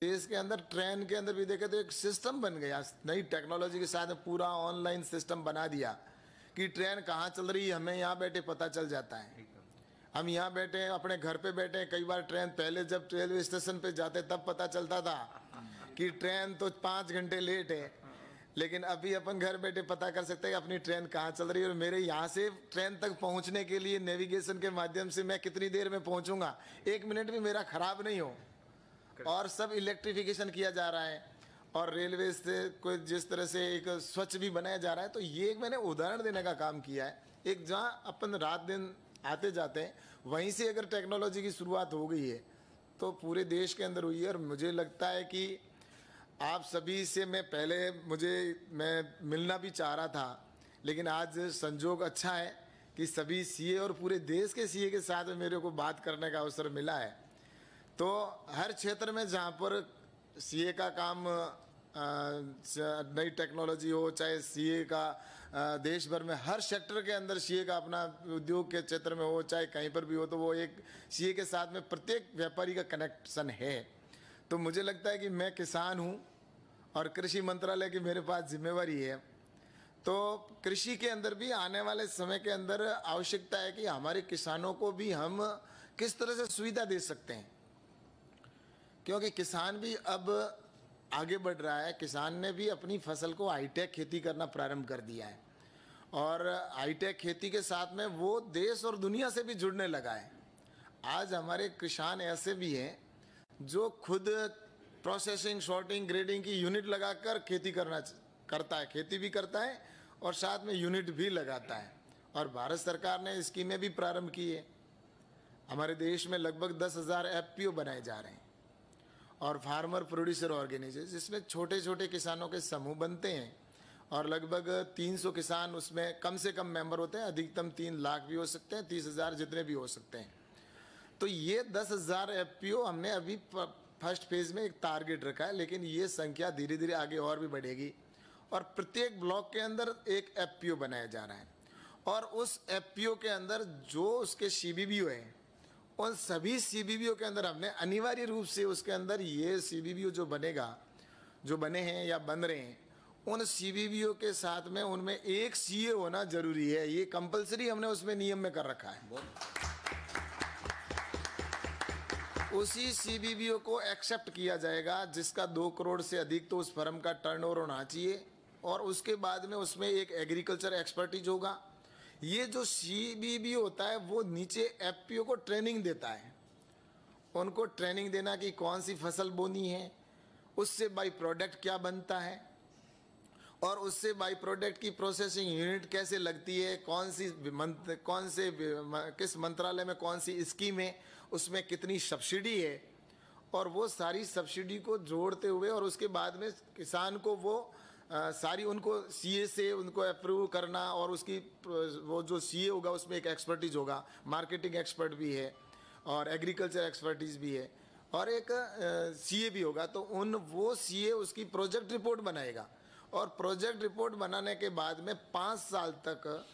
देश के अंदर ट्रेन के अंदर भी देखे तो एक सिस्टम बन गया, नई टेक्नोलॉजी के साथ पूरा ऑनलाइन सिस्टम बना दिया कि ट्रेन कहाँ चल रही है हमें यहाँ बैठे पता चल जाता है। हम यहाँ बैठे हैं, अपने घर पे बैठे हैं। कई बार ट्रेन पहले जब रेलवे स्टेशन पे जाते तब पता चलता था कि ट्रेन तो 5 घंटे लेट है, लेकिन अभी अपन घर बैठे पता कर सकते हैं कि अपनी ट्रेन कहाँ चल रही है और मेरे यहाँ से ट्रेन तक पहुँचने के लिए नेविगेशन के माध्यम से मैं कितनी देर में पहुँचूंगा, 1 मिनट भी मेरा खराब नहीं हो। और सब इलेक्ट्रिफिकेशन किया जा रहा है और रेलवे से कोई जिस तरह से एक स्वच्छ भी बनाया जा रहा है। तो ये एक मैंने उदाहरण देने का काम किया है, एक जहाँ अपन रात दिन आते जाते हैं वहीं से अगर टेक्नोलॉजी की शुरुआत हो गई है तो पूरे देश के अंदर हुई है। और मुझे लगता है कि आप सभी से मैं मिलना भी चाह रहा था, लेकिन आज संजोग अच्छा है कि सभी सीए और पूरे देश के सीए के साथ मेरे को बात करने का अवसर मिला है। तो हर क्षेत्र में जहाँ पर सीए का काम, नई टेक्नोलॉजी हो, चाहे सीए का देश भर में हर सेक्टर के अंदर सीए का अपना उद्योग के क्षेत्र में हो, चाहे कहीं पर भी हो, तो वो एक सीए के साथ में प्रत्येक व्यापारी का कनेक्शन है। तो मुझे लगता है कि मैं किसान हूँ और कृषि मंत्रालय की मेरे पास जिम्मेवारी है। तो कृषि के अंदर भी आने वाले समय के अंदर आवश्यकता है कि हमारे किसानों को भी हम किस तरह से सुविधा दे सकते हैं, क्योंकि किसान भी अब आगे बढ़ रहा है। किसान ने भी अपनी फसल को हाईटेक खेती करना प्रारंभ कर दिया है और हाईटेक खेती के साथ में वो देश और दुनिया से भी जुड़ने लगा है। आज हमारे किसान ऐसे भी हैं जो खुद प्रोसेसिंग, सॉर्टिंग, ग्रेडिंग की यूनिट लगाकर खेती करता है, खेती भी करता है और साथ में यूनिट भी लगाता है। और भारत सरकार ने स्कीमें भी प्रारंभ की है। हमारे देश में लगभग 10,000 एफपीओ बनाए जा रहे हैं और फार्मर प्रोड्यूसर ऑर्गेनाइजेशन, जिसमें छोटे छोटे किसानों के समूह बनते हैं और लगभग 300 किसान उसमें कम से कम मेंबर होते हैं। अधिकतम 3 लाख भी हो सकते हैं, 30,000 जितने भी हो सकते हैं। तो ये 10,000 एफपीओ हमने अभी फर्स्ट फेज में एक टारगेट रखा है, लेकिन ये संख्या धीरे धीरे आगे और भी बढ़ेगी और प्रत्येक ब्लॉक के अंदर एक एफपीओ बनाया जा रहा है। और उस एफपीओ के अंदर जो उसके सीबीबीओ हैं, उन सभी सीबीबीओ के अंदर हमने अनिवार्य रूप से उसके अंदर ये सीबीबीओ जो बने हैं या बन रहे हैं, उन सीबीबीओ के साथ में उनमें एक सीए होना जरूरी है। ये कंपलसरी हमने उसमें नियम में कर रखा है। उसी सीबीबीओ को एक्सेप्ट किया जाएगा जिसका 2 करोड़ से अधिक तो उस फर्म का टर्नओवर होना चाहिए और उसके बाद में उसमें एक एग्रीकल्चर एक्सपर्टीज होगा। ये जो सीबीबी होता है वो नीचे एफपीओ को ट्रेनिंग देता है, उनको ट्रेनिंग देना कि कौन सी फसल बोनी है, उससे बाई प्रोडक्ट क्या बनता है और उससे बाई प्रोडक्ट की प्रोसेसिंग यूनिट कैसे लगती है, किस मंत्रालय में कौन सी स्कीम है, उसमें कितनी सब्सिडी है। और वो सारी सब्सिडी को जोड़ते हुए और उसके बाद में किसान को वो सारी उनको सीए से उनको अप्रूव करना और उसकी वो जो सीए होगा उसमें एक एक्सपर्टीज होगा, मार्केटिंग एक्सपर्ट भी है और एग्रीकल्चर एक्सपर्टीज भी है और एक सीए भी होगा। तो वो सीए उसकी प्रोजेक्ट रिपोर्ट बनाएगा और प्रोजेक्ट रिपोर्ट बनाने के बाद में 5 साल तक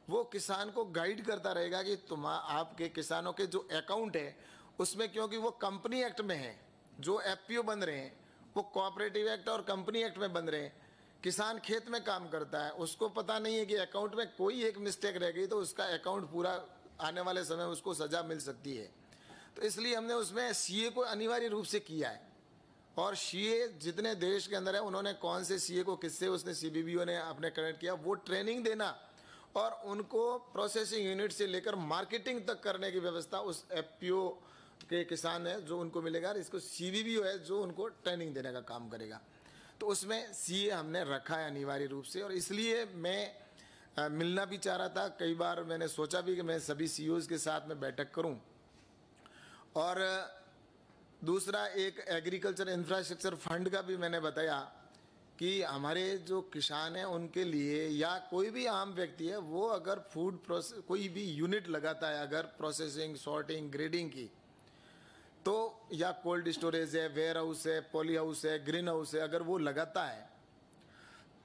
वो किसान को गाइड करता रहेगा कि आपके किसानों के जो अकाउंट है उसमें, क्योंकि वो कंपनी एक्ट में है, जो एफपीओ बन रहे हैं वो कोऑपरेटिव एक्ट और कंपनी एक्ट में बन रहे हैं। किसान खेत में काम करता है, उसको पता नहीं है कि अकाउंट में कोई एक मिस्टेक रह गई तो उसका अकाउंट पूरा आने वाले समय उसको सजा मिल सकती है। तो इसलिए हमने उसमें सीए को अनिवार्य रूप से किया है और सीए जितने देश के अंदर है उन्होंने कौन से सीए को किससे उसने सीबीबीओ ने अपने कनेक्ट किया, वो ट्रेनिंग देना और उनको प्रोसेसिंग यूनिट से लेकर मार्केटिंग तक करने की व्यवस्था उस एफपीओ के किसान है जो उनको मिलेगा। इसको सीबीबीओ है जो उनको ट्रेनिंग देने का काम करेगा। तो उसमें सीए हमने रखा है अनिवार्य रूप से और इसलिए मैं मिलना भी चाह रहा था। कई बार मैंने सोचा भी कि मैं सभी सीईओज के साथ में बैठक करूं। और दूसरा एक एग्रीकल्चर इंफ्रास्ट्रक्चर फंड का भी मैंने बताया कि हमारे जो किसान हैं उनके लिए या कोई भी आम व्यक्ति है वो अगर फूड प्रोसेस कोई भी यूनिट लगाता है, अगर प्रोसेसिंग, सॉर्टिंग, ग्रेडिंग की, तो या कोल्ड स्टोरेज है, वेयर हाउस है, पॉली हाउस है, ग्रीन हाउस है, अगर वो लगाता है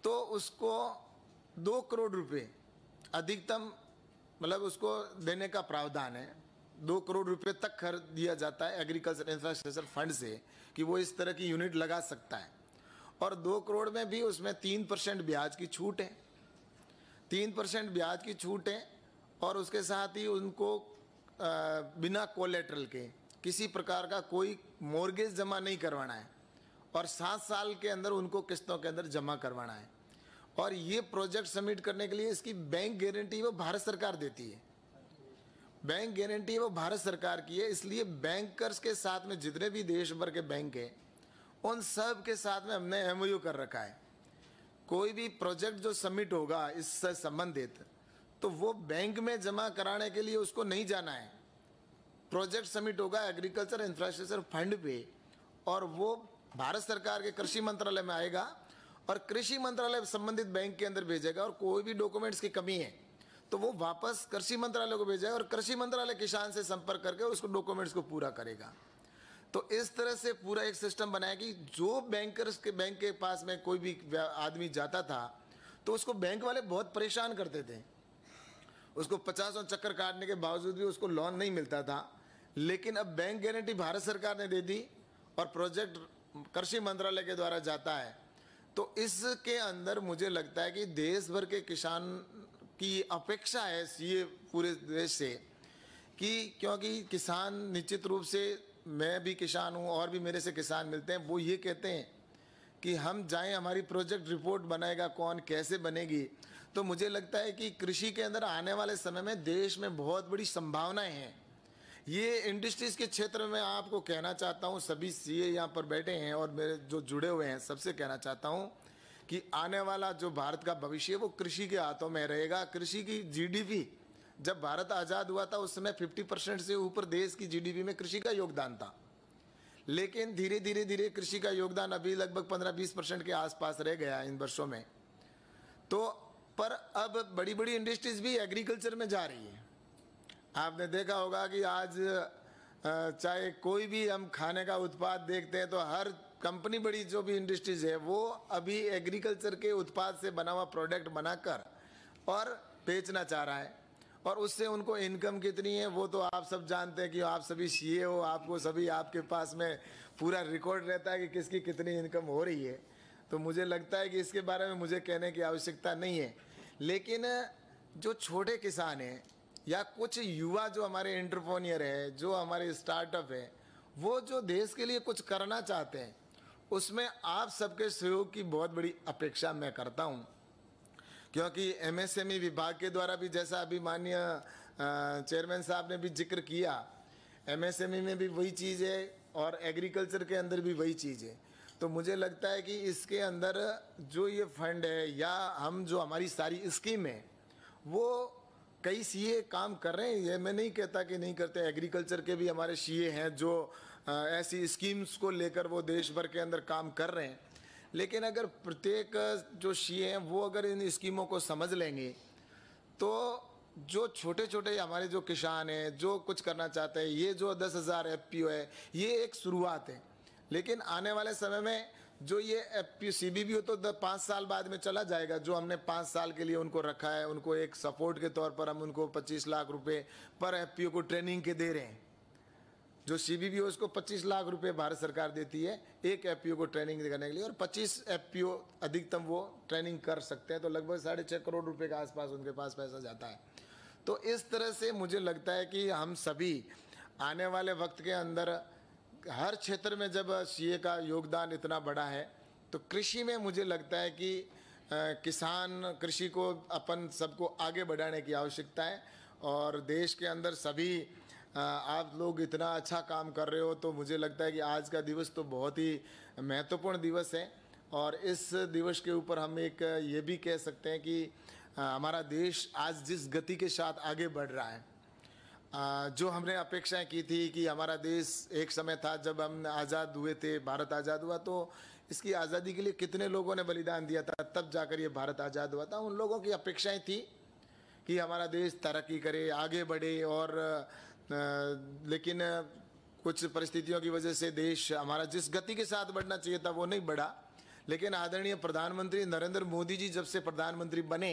तो उसको 2 करोड़ रुपए अधिकतम मतलब उसको देने का प्रावधान है। 2 करोड़ रुपए तक खर्च दिया जाता है एग्रीकल्चर इंफ्रास्ट्रक्चर फंड से कि वो इस तरह की यूनिट लगा सकता है। और 2 करोड़ में भी उसमें 3% ब्याज की छूट है, 3% ब्याज की छूट है। और उसके साथ ही उनको बिना कोलेटरल के किसी प्रकार का कोई मॉर्गेज जमा नहीं करवाना है और 7 साल के अंदर उनको किस्तों के अंदर जमा करवाना है। और ये प्रोजेक्ट सबमिट करने के लिए इसकी बैंक गारंटी वो भारत सरकार देती है, बैंक गारंटी वो भारत सरकार की है। इसलिए बैंकर्स के साथ में जितने भी देश भर के बैंक है उन सब के साथ में हमने एमओयू कर रखा है। कोई भी प्रोजेक्ट जो सबमिट होगा इससे संबंधित तो वो बैंक में जमा कराने के लिए उसको नहीं जाना है। प्रोजेक्ट सबमिट होगा एग्रीकल्चर इंफ्रास्ट्रक्चर फंड पे और वो भारत सरकार के कृषि मंत्रालय में आएगा और कृषि मंत्रालय संबंधित बैंक के अंदर भेजेगा। और कोई भी डॉक्यूमेंट्स की कमी है तो वो वापस कृषि मंत्रालय को भेजेगा और कृषि मंत्रालय किसान से संपर्क करके उसको डॉक्यूमेंट्स को पूरा करेगा। तो इस तरह से पूरा एक सिस्टम बनाया कि जो बैंकर्स के बैंक के पास में कोई भी आदमी जाता था तो उसको बैंक वाले बहुत परेशान करते थे, उसको 50 चक्कर काटने के बावजूद भी उसको लोन नहीं मिलता था। लेकिन अब बैंक गारंटी भारत सरकार ने दे दी और प्रोजेक्ट कृषि मंत्रालय के द्वारा जाता है। तो इसके अंदर मुझे लगता है कि देश भर के किसान की अपेक्षा है ये पूरे देश से कि क्योंकि किसान निश्चित रूप से, मैं भी किसान हूँ और भी मेरे से किसान मिलते हैं, वो ये कहते हैं कि हम जाएं, हमारी प्रोजेक्ट रिपोर्ट बनाएगा कौन, कैसे बनेगी। तो मुझे लगता है कि कृषि के अंदर आने वाले समय में देश में बहुत बड़ी संभावनाएं हैं। ये इंडस्ट्रीज के क्षेत्र में आपको कहना चाहता हूँ, सभी सीए यहाँ पर बैठे हैं और मेरे जो जुड़े हुए हैं सबसे कहना चाहता हूँ कि आने वाला जो भारत का भविष्य है वो कृषि के हाथों में रहेगा। कृषि की जीडीपी, जब भारत आज़ाद हुआ था उस समय 50% से ऊपर देश की जीडीपी में कृषि का योगदान था। लेकिन धीरे धीरे कृषि का योगदान अभी लगभग 15-20% के आसपास रह गया इन वर्षों में। तो पर अब बड़ी बड़ी इंडस्ट्रीज भी एग्रीकल्चर में जा रही है। आपने देखा होगा कि आज चाहे कोई भी हम खाने का उत्पाद देखते हैं तो हर कंपनी, बड़ी जो भी इंडस्ट्रीज है वो अभी एग्रीकल्चर के उत्पाद से बना हुआ प्रोडक्ट बनाकर और बेचना चाह रहा है। और उससे उनको इनकम कितनी है वो तो आप सब जानते हैं कि आप सभी सीए हो, आपको सभी, आपके पास में पूरा रिकॉर्ड रहता है कि किसकी कितनी इनकम हो रही है। तो मुझे लगता है कि इसके बारे में मुझे कहने की आवश्यकता नहीं है। लेकिन जो छोटे किसान हैं या कुछ युवा जो हमारे एंटरप्रेन्योर है, जो हमारे स्टार्टअप है, वो जो देश के लिए कुछ करना चाहते हैं, उसमें आप सबके सहयोग की बहुत बड़ी अपेक्षा मैं करता हूँ। क्योंकि एमएसएमई विभाग के द्वारा भी, जैसा अभी माननीय चेयरमैन साहब ने भी जिक्र किया, एमएसएमई में भी वही चीज़ है और एग्रीकल्चर के अंदर भी वही चीज़ है। तो मुझे लगता है कि इसके अंदर जो ये फंड है या हम जो हमारी सारी स्कीम है वो कई सीए काम कर रहे हैं। ये मैं नहीं कहता कि नहीं करते, एग्रीकल्चर के भी हमारे सीए हैं जो ऐसी स्कीम्स को लेकर वो देश भर के अंदर काम कर रहे हैं। लेकिन अगर प्रत्येक जो सीए हैं वो अगर इन स्कीमों को समझ लेंगे तो जो छोटे छोटे हमारे जो किसान हैं जो कुछ करना चाहते हैं, ये जो 10,000 एफपीओ है ये एक शुरुआत है। लेकिन आने वाले समय में जो ये एफपीओ सीबीबी हो तो 5 साल बाद में चला जाएगा। जो हमने 5 साल के लिए उनको रखा है, उनको एक सपोर्ट के तौर पर हम उनको 25 लाख रुपए पर एफपीओ को ट्रेनिंग के दे रहे हैं। जो सीबीबी हो उसको 25 लाख रुपए भारत सरकार देती है एक एफपीओ को ट्रेनिंग करने के लिए, और 25 एफपीओ अधिकतम वो ट्रेनिंग कर सकते हैं। तो लगभग 6.5 करोड़ रुपए के आसपास उनके पास पैसा जाता है। तो इस तरह से मुझे लगता है कि हम सभी आने वाले वक्त के अंदर हर क्षेत्र में जब सीए का योगदान इतना बड़ा है तो कृषि में मुझे लगता है कि किसान कृषि को अपन सबको आगे बढ़ाने की आवश्यकता है। और देश के अंदर सभी आप लोग इतना अच्छा काम कर रहे हो तो मुझे लगता है कि आज का दिवस तो बहुत ही महत्वपूर्ण दिवस है। और इस दिवस के ऊपर हम एक ये भी कह सकते हैं कि हमारा देश आज जिस गति के साथ आगे बढ़ रहा है, जो हमने अपेक्षाएं की थी कि हमारा देश एक समय था जब हम आज़ाद हुए थे, भारत आज़ाद हुआ तो इसकी आज़ादी के लिए कितने लोगों ने बलिदान दिया था, तब जाकर ये भारत आज़ाद हुआ था। उन लोगों की अपेक्षाएं थी कि हमारा देश तरक्की करे, आगे बढ़े। और लेकिन कुछ परिस्थितियों की वजह से देश हमारा जिस गति के साथ बढ़ना चाहिए था वो नहीं बढ़ा। लेकिन आदरणीय प्रधानमंत्री नरेंद्र मोदी जी जब से प्रधानमंत्री बने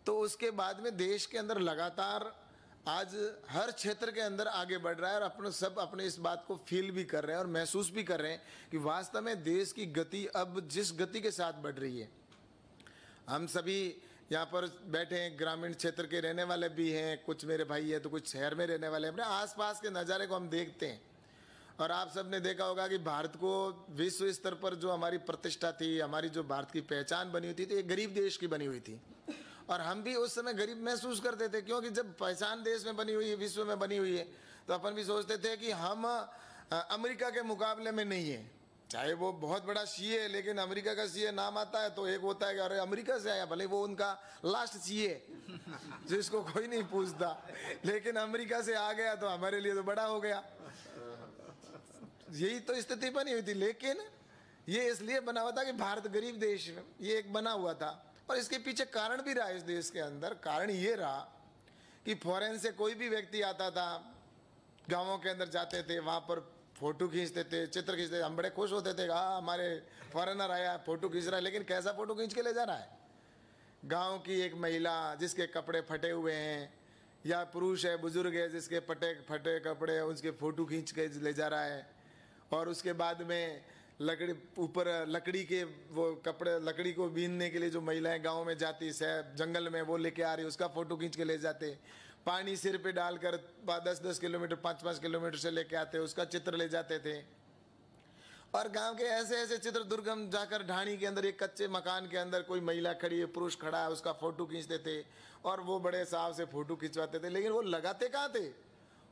तो उसके बाद में देश के अंदर लगातार आज हर क्षेत्र के अंदर आगे बढ़ रहा है और अपने इस बात को फील भी कर रहे हैं और महसूस भी कर रहे हैं कि वास्तव में देश की गति अब जिस गति के साथ बढ़ रही है। हम सभी यहाँ पर बैठे हैं, ग्रामीण क्षेत्र के रहने वाले भी हैं, कुछ मेरे भाई हैं तो कुछ शहर में रहने वाले हैं। अपने आसपास के नज़ारे को हम देखते हैं और आप सब ने देखा होगा कि भारत को विश्व स्तर पर जो हमारी प्रतिष्ठा थी, हमारी जो भारत की पहचान बनी हुई थी, तो एक गरीब देश की बनी हुई थी और हम भी उस समय गरीब महसूस करते थे, क्योंकि जब पहचान देश में बनी हुई है, विश्व में बनी हुई है, तो अपन भी सोचते थे कि हम अमेरिका के मुकाबले में नहीं है। चाहे वो बहुत बड़ा सीए है, लेकिन अमेरिका का सीए नाम आता है तो एक होता है कि अरे अमेरिका से आया, भले वो उनका लास्ट सीए जिसको कोई नहीं पूछता, लेकिन अमेरिका से आ गया तो हमारे लिए तो बड़ा हो गया। यही तो स्थिति बनी हुई थी, लेकिन ये इसलिए बना हुआ था कि भारत गरीब देश में ये एक बना हुआ था। और इसके पीछे कारण भी रहा इस देश के अंदर। कारण ये रहा कि फॉरेन से कोई भी व्यक्ति आता था, गांवों के अंदर जाते थे, वहां पर फोटो खींचते थे, चित्र खींचते थे, हम बड़े खुश होते थे, हाँ हमारे फॉरेनर आया, फोटो खींच रहा है। लेकिन कैसा फोटो खींच के ले जा रहा है? गांव की एक महिला जिसके कपड़े फटे हुए हैं, या पुरुष है, बुजुर्ग है, जिसके फटे कपड़े हैं, उसके फोटो खींच के ले जा रहा है। और उसके बाद में लकड़ी के वो कपड़े, लकड़ी को बीनने के लिए जो महिलाएं गांव में जाती जंगल में, वो लेके आ रही, उसका फोटो खींच के ले जाते। पानी सिर पे डालकर 10-10 किलोमीटर 5-5 किलोमीटर से लेके आते, उसका चित्र ले जाते थे। और गांव के ऐसे ऐसे चित्र, दुर्गम जाकर ढाणी के अंदर एक कच्चे मकान के अंदर कोई महिला खड़ी है, पुरुष खड़ा है, उसका फोटो खींचते थे और वो बड़े साहब से फोटो खिंचवाते थे। लेकिन वो लगाते कहाँ थे?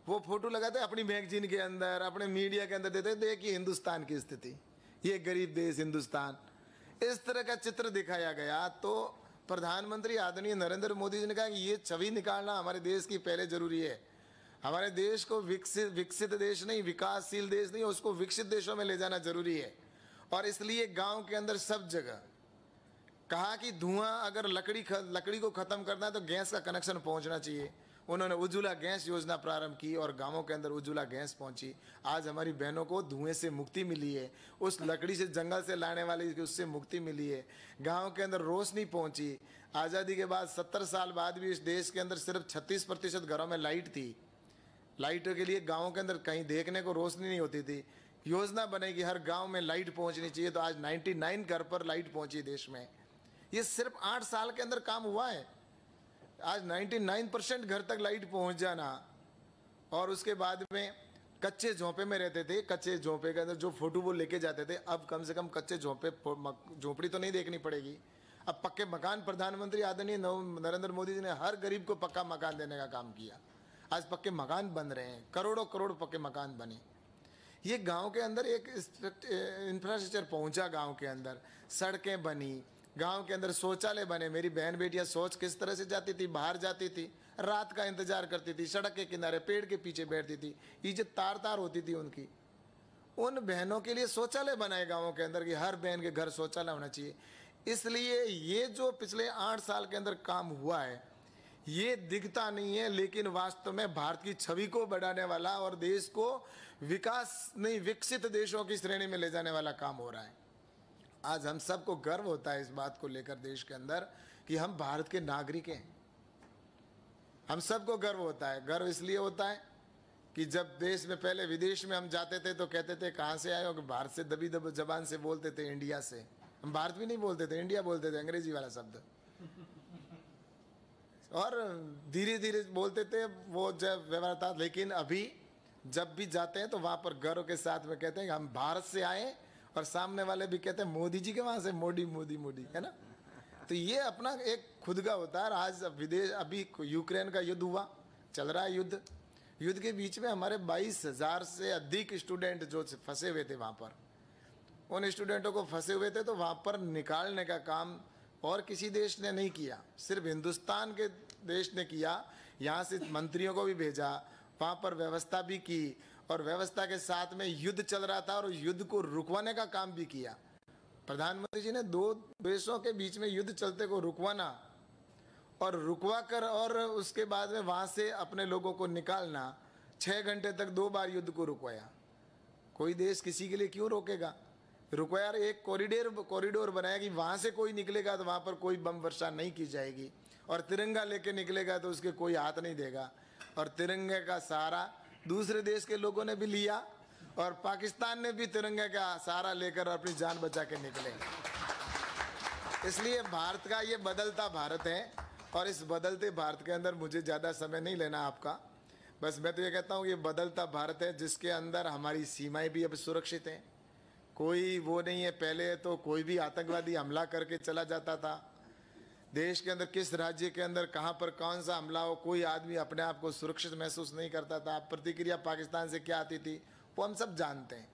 वो फोटो लगाते अपनी मैगजीन के अंदर, अपने मीडिया के अंदर देते, देखिए हिंदुस्तान की स्थिति, ये गरीब देश हिंदुस्तान, इस तरह का चित्र दिखाया गया। तो प्रधानमंत्री आदरणीय नरेंद्र मोदी जी ने कहा कि ये छवि निकालना हमारे देश की पहले जरूरी है। हमारे देश को विकसित देश नहीं, विकासशील देश नहीं, उसको विकसित देशों में ले जाना जरूरी है। और इसलिए गांव के अंदर सब जगह कहा कि धुआं अगर लकड़ी को खत्म करना है तो गैस का कनेक्शन पहुंचना चाहिए। उन्होंने उज्ज्वला गैस योजना प्रारंभ की और गांवों के अंदर उज्ज्वला गैस पहुंची। आज हमारी बहनों को धुएं से मुक्ति मिली है, उस लकड़ी से, जंगल से लाने वाली उससे मुक्ति मिली है। गांव के अंदर रोशनी पहुंची। आज़ादी के बाद 70 साल बाद भी इस देश के अंदर सिर्फ 36% घरों में लाइट थी। लाइटों के लिए गाँव के अंदर कहीं देखने को रोशनी नहीं होती थी। योजना बनेगी हर गाँव में लाइट पहुँचनी चाहिए, तो आज 99 घर पर लाइट पहुँची देश में। ये सिर्फ 8 साल के अंदर काम हुआ है। आज 99% घर तक लाइट पहुंच जाना। और उसके बाद में कच्चे झोंपे में रहते थे, कच्चे झोंपे के अंदर जो फोटो वो लेके जाते थे, अब कम से कम कच्चे झोपड़ी तो नहीं देखनी पड़ेगी, अब पक्के मकान। प्रधानमंत्री आदरणीय नरेंद्र मोदी जी ने हर गरीब को पक्का मकान देने का काम किया। आज पक्के मकान बन रहे हैं, करोड़ों करोड़ पक्के मकान बने। ये गांव के अंदर एक इंफ्रास्ट्रक्चर पहुंचा, गांव के अंदर सड़कें बनी, गांव के अंदर शौचालय बने। मेरी बहन बेटियां शौच किस तरह से जाती थी, बाहर जाती थी, रात का इंतजार करती थी, सड़क के किनारे पेड़ के पीछे बैठती थी, इज्जत तार तार होती थी उनकी। उन बहनों के लिए शौचालय बनाए गांवों के अंदर कि हर बहन के घर शौचालय होना चाहिए। इसलिए ये जो पिछले 8 साल के अंदर काम हुआ है, ये दिखता नहीं है, लेकिन वास्तव में भारत की छवि को बढ़ाने वाला और देश को विकसित देशों की श्रेणी में ले जाने वाला काम हो रहा है। आज हम सबको गर्व होता है इस बात को लेकर देश के अंदर कि हम भारत के नागरिक हैं। हम सबको गर्व होता है। गर्व इसलिए होता है कि जब देश में, पहले विदेश में हम जाते थे तो कहते थे कहाँ से आए हो, कि भारत से दबी जबान से बोलते थे, इंडिया से। हम भारत भी नहीं बोलते थे, इंडिया बोलते थे, अंग्रेजी वाला शब्द। और धीरे धीरे बोलते थे, वो जब व्यवहार था। लेकिन अभी जब भी जाते हैं तो वहाँ पर गर्व के साथ में कहते हैं कि हम भारत से आए, और सामने वाले भी कहते हैं मोदी जी के वहाँ से, मोदी मोदी मोदी, है ना। तो ये अपना एक खुद का होता है। आज विदेश, अभी यूक्रेन का युद्ध हुआ, चल रहा है युद्ध के बीच में हमारे 22,000 से अधिक स्टूडेंट जो फंसे हुए थे वहाँ पर, उन स्टूडेंटों को फंसे हुए थे तो वहाँ पर निकालने का काम और किसी देश ने नहीं किया, सिर्फ हिंदुस्तान के देश ने किया। यहाँ से मंत्रियों को भी भेजा, वहाँ पर व्यवस्था भी की, और व्यवस्था के साथ में युद्ध चल रहा था और युद्ध को रुकवाने का काम भी किया। प्रधानमंत्री जी ने 2 देशों के बीच में युद्ध चलते को रुकवाना और रुकवा कर, और उसके बाद में वहाँ से अपने लोगों को निकालना। 6 घंटे तक 2 बार युद्ध को रुकवाया। कोई देश किसी के लिए क्यों रोकेगा? रुकवाया, एक कॉरिडोर बनाया कि वहाँ से कोई निकलेगा तो वहाँ पर कोई बम वर्षा नहीं की जाएगी, और तिरंगा लेके निकलेगा तो उसके कोई हाथ नहीं देगा। और तिरंगे का सहारा दूसरे देश के लोगों ने भी लिया और पाकिस्तान ने भी तिरंगे का सहारा लेकर अपनी जान बचा के निकले। इसलिए भारत का ये बदलता भारत है और इस बदलते भारत के अंदर मुझे ज़्यादा समय नहीं लेना आपका, बस मैं तो ये कहता हूँ ये बदलता भारत है जिसके अंदर हमारी सीमाएं भी अब सुरक्षित हैं। कोई वो नहीं है, पहले तो कोई भी आतंकवादी हमला करके चला जाता था। देश के अंदर किस राज्य के अंदर कहाँ पर कौन सा हमला हो, कोई आदमी अपने आप को सुरक्षित महसूस नहीं करता था। प्रतिक्रिया पाकिस्तान से क्या आती थी वो हम सब जानते हैं,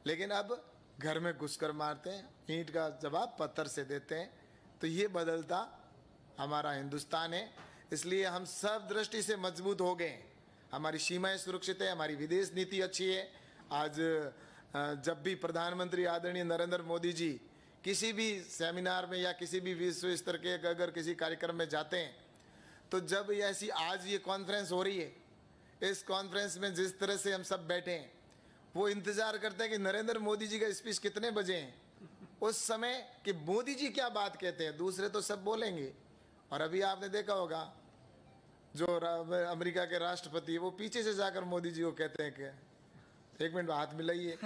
लेकिन अब घर में घुसकर मारते हैं, ईंट का जवाब पत्थर से देते हैं। तो ये बदलता हमारा हिंदुस्तान है, इसलिए हम सब दृष्टि से मजबूत हो गए। हमारी सीमाएं सुरक्षित है, हमारी विदेश नीति अच्छी है। आज जब भी प्रधानमंत्री आदरणीय नरेंद्र मोदी जी किसी भी सेमिनार में या किसी भी विश्व स्तर के अगर किसी कार्यक्रम में जाते हैं, तो जब ऐसी आज ये कॉन्फ्रेंस हो रही है, इस कॉन्फ्रेंस में जिस तरह से हम सब बैठे हैं, वो इंतजार करते हैं कि नरेंद्र मोदी जी का स्पीच कितने बजे हैं उस समय, कि मोदी जी क्या बात कहते हैं, दूसरे तो सब बोलेंगे। और अभी आपने देखा होगा जो अमेरिका के राष्ट्रपति वो पीछे से जाकर मोदी जी को कहते हैं कि एक मिनट हाथ मिलाइए।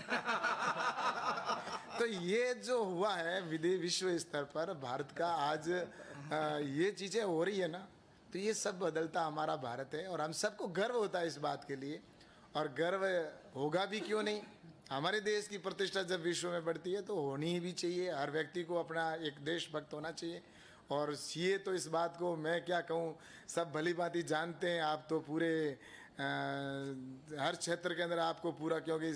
तो ये जो हुआ है विश्व स्तर पर भारत का आज ये चीजें हो रही है ना, तो ये सब बदलता हमारा भारत है और हम सबको गर्व होता है इस बात के लिए। और गर्व होगा भी क्यों नहीं, हमारे देश की प्रतिष्ठा जब विश्व में बढ़ती है तो होनी ही भी चाहिए। हर व्यक्ति को अपना एक देशभक्त होना चाहिए। और ये तो इस बात को मैं क्या कहूँ, सब भली भांति जानते हैं। आप तो पूरे हर क्षेत्र के अंदर आपको पूरा, क्योंकि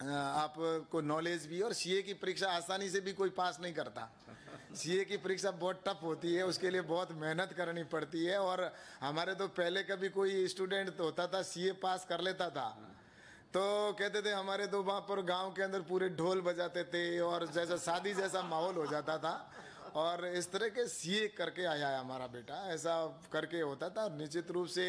आपको नॉलेज भी, और सीए की परीक्षा आसानी से भी कोई पास नहीं करता। सीए की परीक्षा बहुत टफ होती है, उसके लिए बहुत मेहनत करनी पड़ती है। और हमारे तो पहले कभी कोई स्टूडेंट तो होता था सीए पास कर लेता था तो कहते थे हमारे तो वहाँ पर गांव के अंदर पूरे ढोल बजाते थे और जैसा शादी जैसा माहौल हो जाता था। और इस तरह के सीए करके आया है हमारा बेटा, ऐसा करके होता था। और निश्चित रूप से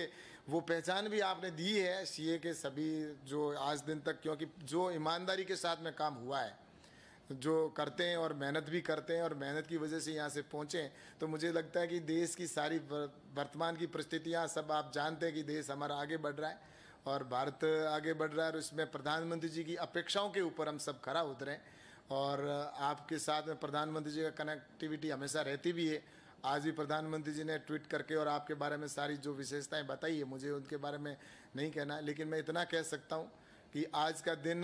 वो पहचान भी आपने दी है सीए के सभी जो आज दिन तक, क्योंकि जो ईमानदारी के साथ में काम हुआ है, जो करते हैं और मेहनत भी करते हैं और मेहनत की वजह से यहाँ से पहुँचे। तो मुझे लगता है कि देश की सारी वर्तमान की परिस्थितियाँ सब आप जानते हैं कि देश हमारा आगे बढ़ रहा है और भारत आगे बढ़ रहा है। और इसमें प्रधानमंत्री जी की अपेक्षाओं के ऊपर हम सब खरा उतरें। और आपके साथ में प्रधानमंत्री जी का कनेक्टिविटी हमेशा रहती भी है। आज भी प्रधानमंत्री जी ने ट्वीट करके और आपके बारे में सारी जो विशेषताएं बताई है, मुझे उनके बारे में नहीं कहना, लेकिन मैं इतना कह सकता हूं कि आज का दिन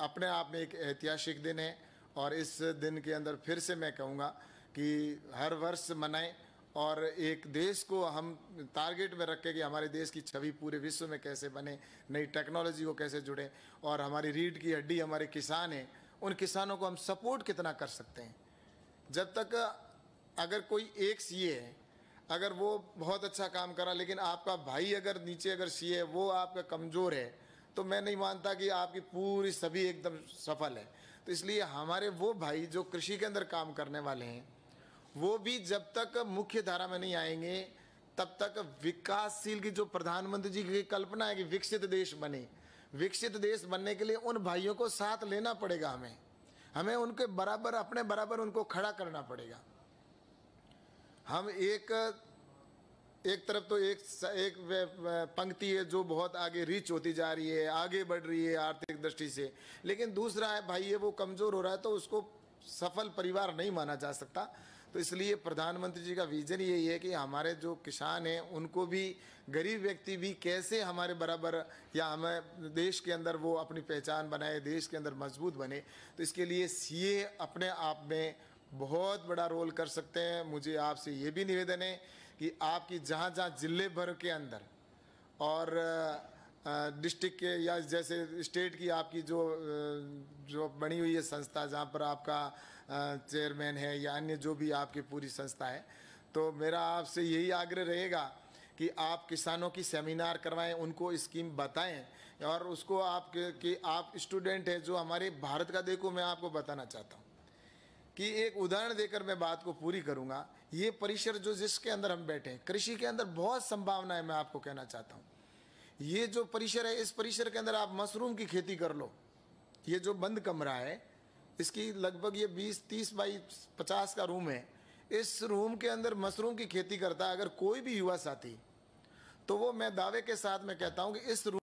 अपने आप में एक ऐतिहासिक दिन है। और इस दिन के अंदर फिर से मैं कहूँगा कि हर वर्ष मनाएं और एक देश को हम टारगेट में रखें कि हमारे देश की छवि पूरे विश्व में कैसे बने, नई टेक्नोलॉजी को कैसे जुड़े। और हमारी रीढ़ की हड्डी हमारे किसान हैं, उन किसानों को हम सपोर्ट कितना कर सकते हैं। जब तक अगर कोई एक सीए है, अगर वो बहुत अच्छा काम करा, लेकिन आपका भाई अगर नीचे अगर सीए है वो आपका कमज़ोर है, तो मैं नहीं मानता कि आपकी पूरी सभी एकदम सफल है। तो इसलिए हमारे वो भाई जो कृषि के अंदर काम करने वाले हैं, वो भी जब तक मुख्य धारा में नहीं आएंगे तब तक विकासशील की जो प्रधानमंत्री जी की कल्पना है कि विकसित देश बने, विकसित देश बनने के लिए उन भाइयों को साथ लेना पड़ेगा। हमें उनके बराबर, अपने बराबर उनको खड़ा करना पड़ेगा। हम एक तरफ तो एक पंक्ति है जो बहुत आगे रीच होती जा रही है, आगे बढ़ रही है आर्थिक दृष्टि से, लेकिन दूसरा है भाई ये वो कमज़ोर हो रहा है, तो उसको सफल परिवार नहीं माना जा सकता। तो इसलिए प्रधानमंत्री जी का विजन यही है कि हमारे जो किसान हैं उनको भी, गरीब व्यक्ति भी कैसे हमारे बराबर या हमें देश के अंदर वो अपनी पहचान बनाए, देश के अंदर मजबूत बने। तो इसके लिए सीए अपने आप में बहुत बड़ा रोल कर सकते हैं। मुझे आपसे ये भी निवेदन है कि आपकी जहाँ जहाँ जिले भर के अंदर और डिस्ट्रिक्ट के या जैसे स्टेट की आपकी जो बनी हुई है संस्था, जहाँ पर आपका चेयरमैन है या अन्य जो भी आपकी पूरी संस्था है, तो मेरा आपसे यही आग्रह रहेगा कि आप किसानों की सेमिनार करवाएं, उनको स्कीम बताएं। और उसको आप स्टूडेंट हैं जो हमारे भारत का, देखो मैं आपको बताना चाहता हूँ कि एक उदाहरण देकर मैं बात को पूरी करूँगा। ये परिसर जो जिसके अंदर हम बैठे हैं, कृषि के अंदर बहुत संभावना है, मैं आपको कहना चाहता हूँ। ये जो परिसर है, इस परिसर के अंदर आप मशरूम की खेती कर लो। ये जो बंद कमरा है, इसकी लगभग ये 20-30 बाई 50 का रूम है। इस रूम के अंदर मशरूम की खेती करता है अगर कोई भी युवा साथी, तो वो मैं दावे के साथ मैं कहता हूं कि इस